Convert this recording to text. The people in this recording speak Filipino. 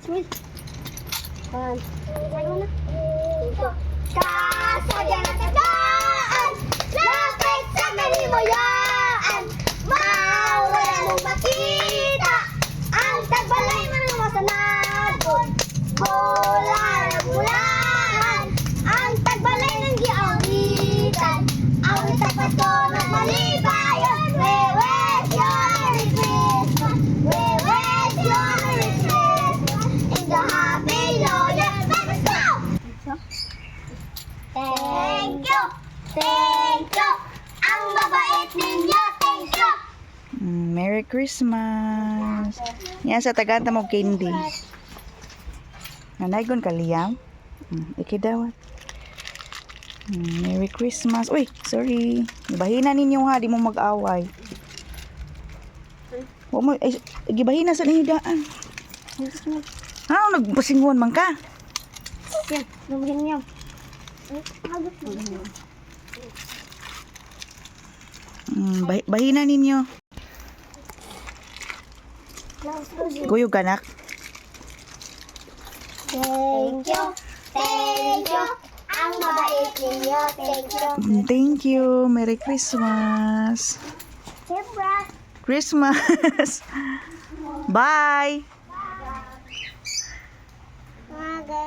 Uy. Pan. Sayo na. Ito. Kasadya ng tagaan, lapit sa kalimuyan. Mawala mong makita ang tagbalay ng masanadon. Bola na bulahan, ang tagbalay ng giawitan. Ang tapat ko ng malibayan. We wish you a Merry Christmas. We wish you a Merry Christmas. In the happy New Year. Let's go! Thank you! Thank you! Ang mabait ninyo! Thank you! Merry Christmas. Yan sa tagata mo candy. Nanaygon ka Liam. Ikidawat. Merry Christmas. Uy, sorry. Gibahina ninyo ha, di mo mag-away. Wa mo ay gibahina sa ninyo daan. Ha, nagpasingon man ka. Yan, lumagin niyo. Bahina ninyo. Kuyog anak. Thank you! Thank you! Ang mabait ninyo! Thank you! Thank you. Merry Christmas. Siyempre! Christmas. Bye. Mga